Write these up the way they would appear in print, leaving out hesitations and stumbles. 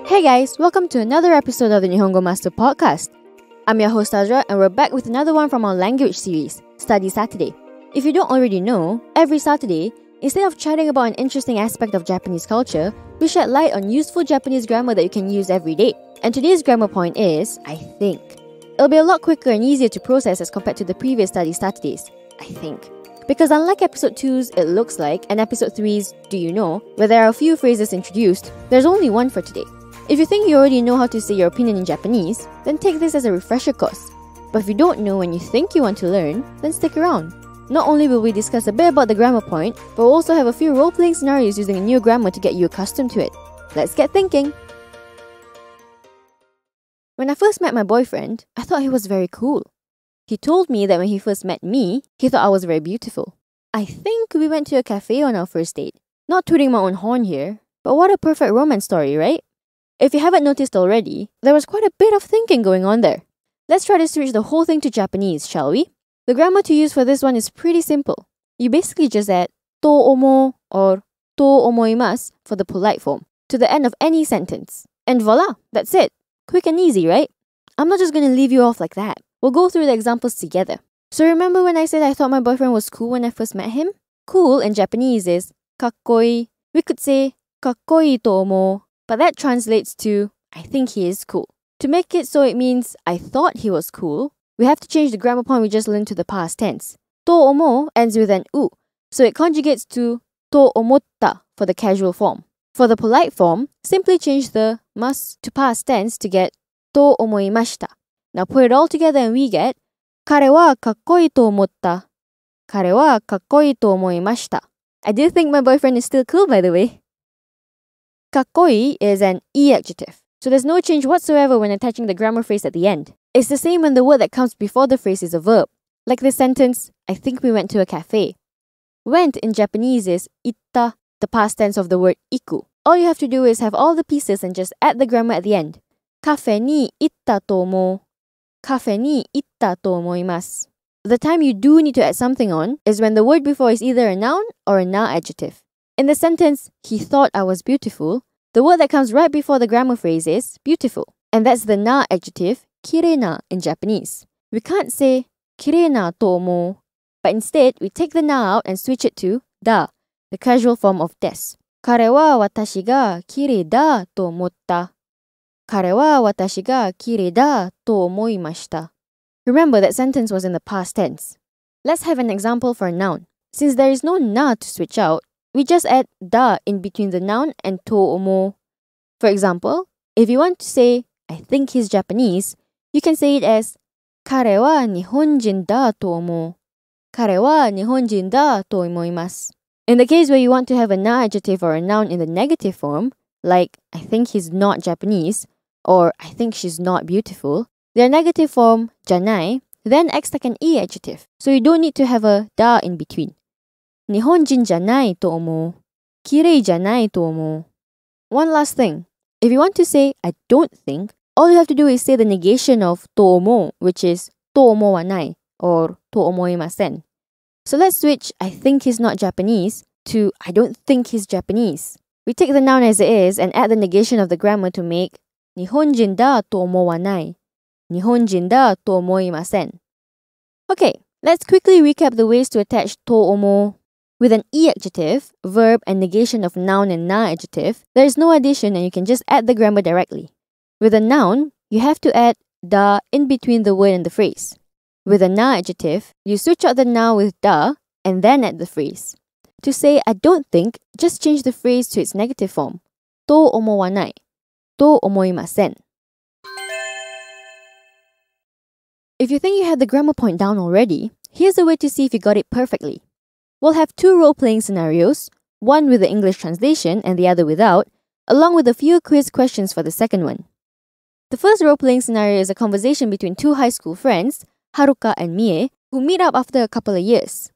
Hey guys, welcome to another episode of the Nihongo Master podcast. I'm your host Azra and we're back with another one from our language series, Study Saturday. If you don't already know, every Saturday, instead of chatting about an interesting aspect of Japanese culture, we shed light on useful Japanese grammar that you can use every day. And today's grammar point is, I think. It'll be a lot quicker and easier to process as compared to the previous Study Saturdays, I think. Because unlike episode 2's It Looks Like and episode 3's Do You Know, where there are a few phrases introduced, there's only one for today. If you think you already know how to say your opinion in Japanese, then take this as a refresher course. But if you don't know and you think you want to learn, then stick around. Not only will we discuss a bit about the grammar point, but we'll also have a few role-playing scenarios using a new grammar to get you accustomed to it. Let's get thinking! When I first met my boyfriend, I thought he was very cool. He told me that when he first met me, he thought I was very beautiful. I think we went to a cafe on our first date. Not tooting my own horn here, but what a perfect romance story, right? If you haven't noticed already, there was quite a bit of thinking going on there. Let's try to switch the whole thing to Japanese, shall we? The grammar to use for this one is pretty simple. You basically just add to omo or to omoimasu for the polite form to the end of any sentence. And voila, that's it. Quick and easy, right? I'm not just going to leave you off like that. We'll go through the examples together. So remember when I said I thought my boyfriend was cool when I first met him? Cool in Japanese is kakkoi. We could say kakkoi to omo, but that translates to I think he is cool. To make it so it means I thought he was cool, we have to change the grammar point we just learned to the past tense. To omo ends with an u, so it conjugates to omotta for the casual form. For the polite form, simply change the mas to past tense to get to omoimashita. Now put it all together and we get 彼はかっこいいと思った。彼はかっこいいと思いました。I do think my boyfriend is still cool, by the way. かっこいい is an e adjective, so there's no change whatsoever when attaching the grammar phrase at the end. It's the same when the word that comes before the phrase is a verb. Like this sentence, I think we went to a cafe. Went in Japanese is itta, the past tense of the word iku. All you have to do is have all the pieces and just add the grammar at the end. カフェに行ったと思う。カフェに行ったと思います。The time you do need to add something on is when the word before is either a noun or a na adjective. In the sentence, he thought I was beautiful, the word that comes right before the grammar phrase is beautiful. And that's the na adjective, kirei na in Japanese. We can't say kirei na to omou, but instead we take the na out and switch it to da, the casual form of des. 彼は私が綺麗だと思った。彼は私が綺麗だと思いました。Remember that sentence was in the past tense. Let's have an example for a noun. Since there is no na to switch out, we just add da in between the noun and to omo. For example, if you want to say, I think he's Japanese, you can say it as 彼は日本人だと思う。彼は日本人だと思います。In the case where you want to have a na adjective or a noun in the negative form, like I think he's not Japanese, or I think she's not beautiful, their negative form, janai, then acts like an e adjective, so you don't need to have a da in between. 日本人じゃないと思う。綺麗じゃないと思う。One last thing. If you want to say I don't think, all you have to do is say the negation of と思う, which is と思わない or と思いません. So let's switch I think he's not Japanese to I don't think he's Japanese. We take the noun as it is and add the negation of the grammar to make 日本人だと思わない。日本人だと思いません. Okay, let's quickly recap the ways to attach と思う. With an e adjective, verb, and negation of noun and na adjective, there is no addition and you can just add the grammar directly. With a noun, you have to add da in between the word and the phrase. With a na adjective, you switch out the na with da and then add the phrase. To say I don't think, just change the phrase to its negative form. と思わない。と思いません. If you think you had the grammar point down already, here's a way to see if you got it perfectly. We'll have two role-playing scenarios, one with the English translation and the other without, along with a few quiz questions for the second one. The first role-playing scenario is a conversation between two high school friends, Haruka and Mie, who meet up after a couple of years.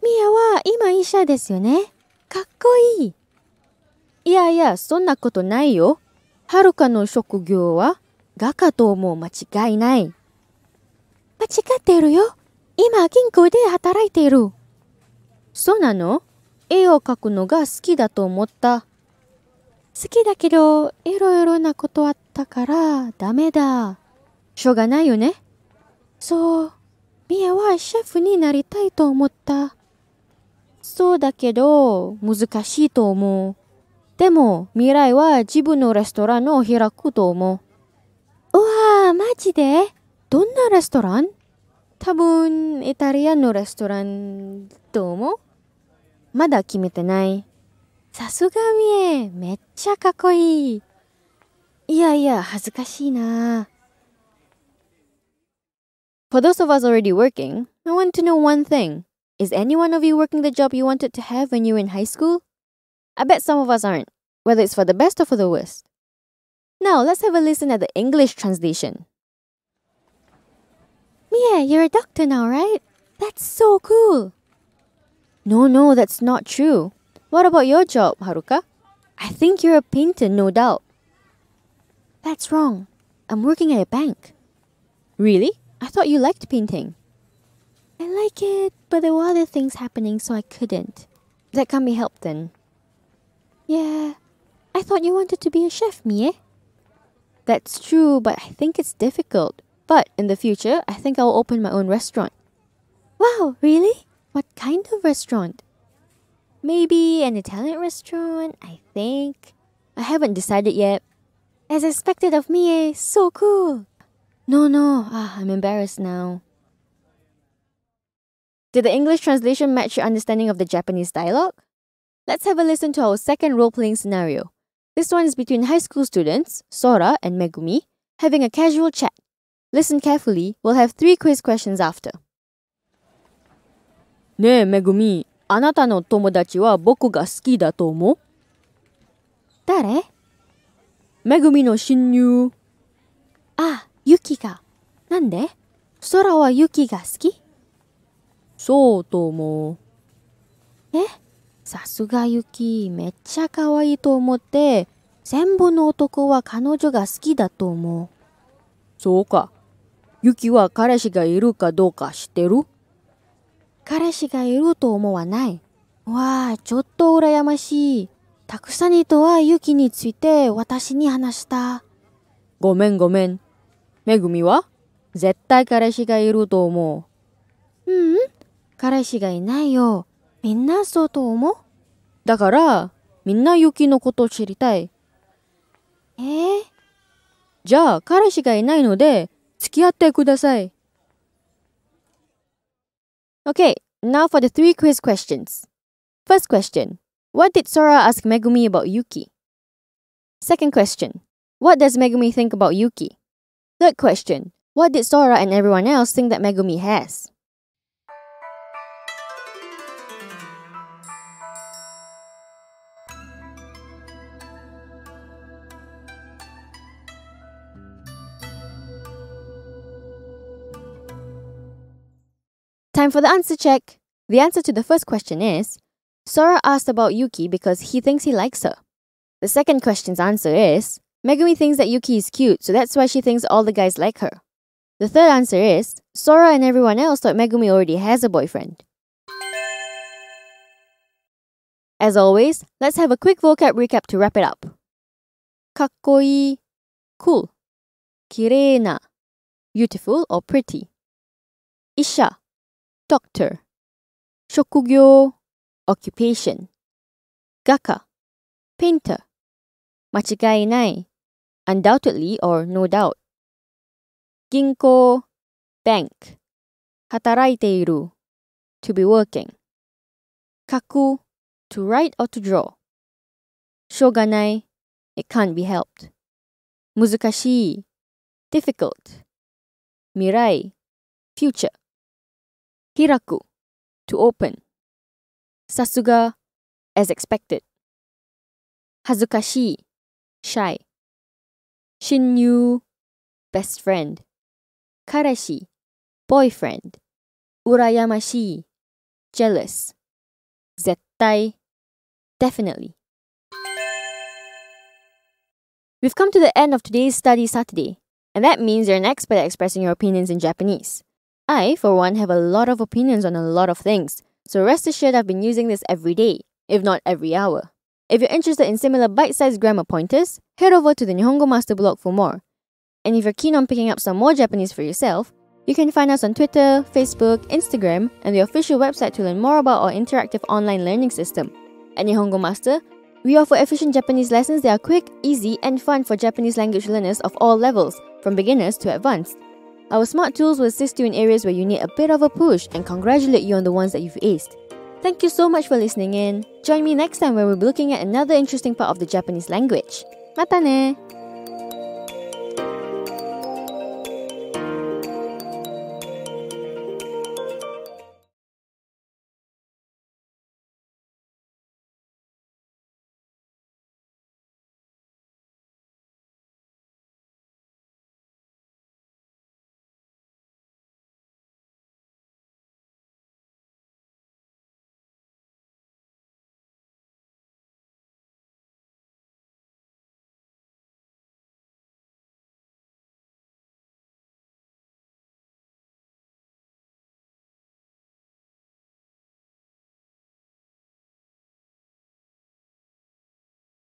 ミヤは今医者ですよね。かっこいい。いやいや、そんなことないよ。はるかの職業は画家と思う間違いない。間違っているよ。今、銀行で働いている。そうなの？絵を描くのが好きだと思った。好きだけど、いろいろなことあったからダメだ。しょうがないよね。そう、ミエはシェフになりたいと思った。そうだけど、難しいと思う。でも、未来は自分のレストランを開くと思う。うわー、マジで？どんなレストラン？多分、イタリアンのレストランと思う？まだ決めてない。さすがみえ、めっちゃかっこいい。いやいや、恥ずかしいな。For those of us already working, I want to know one thing. Is any one of you working the job you wanted to have when you were in high school? I bet some of us aren't, whether it's for the best or for the worst. Now, let's have a listen at the English translation. Mia, you're a doctor now, right? That's so cool. No, that's not true. What about your job, Haruka? I think you're a painter, no doubt. That's wrong. I'm working at a bank. Really? I thought you liked painting. I like it, but there were other things happening, so I couldn't. That can't be helped then. Yeah, I thought you wanted to be a chef, Mie. That's true, but I think it's difficult. But in the future, I think I'll open my own restaurant. Wow, really? What kind of restaurant? Maybe an Italian restaurant, I think. I haven't decided yet. As expected of me, so cool. No, I'm embarrassed now. Did the English translation match your understanding of the Japanese dialogue? Let's have a listen to our second role-playing scenario. This one is between high school students, Sora and Megumi, having a casual chat. Listen carefully, we'll have 3 quiz questions after. ねえ、めぐみ、あなたの友達は僕が好きだと思う？誰？めぐみの親友。あ、ユキが。なんで？空はユキが好き？そうと思う。え？さすがユキ、めっちゃ可愛いと思って、全部の男は彼女が好きだと思う。そうか。ユキは彼氏がいるかどうか知ってる？彼氏がいると思わない。わあ、ちょっと羨ましい。たくさん人はユキについて私に話した。ごめん。めぐみは？絶対彼氏がいると思う。彼氏がいないよ。みんなそうと思う？だから、みんなユキのこと知りたい。じゃあ、彼氏がいないので、付き合ってください。Okay, now for the 3 quiz questions. First question. What did Sora ask Megumi about Yuki? Second question. What does Megumi think about Yuki? Third question. What did Sora and everyone else think that Megumi has? Time for the answer check. The answer to the first question is, Sora asked about Yuki because he thinks he likes her. The second question's answer is, Megumi thinks that Yuki is cute, so that's why she thinks all the guys like her. The third answer is, Sora and everyone else thought Megumi already has a boyfriend. As always, let's have a quick vocab recap to wrap it up. かっこいい cool. きれいな beautiful or pretty. 医者 doctor. 職業 occupation. 画家 painter. 間違いない undoubtedly or no doubt. 銀行 bank. 働いている to be working. 書く to write or to draw. しょうがない it can't be helped. 難しい difficult. 未来 future. 開く to open. さすが as expected. 恥ずかしい shy. 親友 best friend. 彼氏 boyfriend. 羨ましい jealous. 絶対 definitely. We've come to the end of today's Study Saturday, and that means you're an expert at expressing your opinions in Japanese. I, for one, have a lot of opinions on a lot of things, so rest assured I've been using this every day, if not every hour. If you're interested in similar bite-sized grammar pointers, head over to the Nihongo Master blog for more. And if you're keen on picking up some more Japanese for yourself, you can find us on Twitter, Facebook, Instagram, and the official website to learn more about our interactive online learning system. At Nihongo Master, we offer efficient Japanese lessons that are quick, easy, and fun for Japanese language learners of all levels, from beginners to advanced. Our smart tools will assist you in areas where you need a bit of a push and congratulate you on the ones that you've aced. Thank you so much for listening in. Join me next time where we'll be looking at another interesting part of the Japanese language. Mata ne!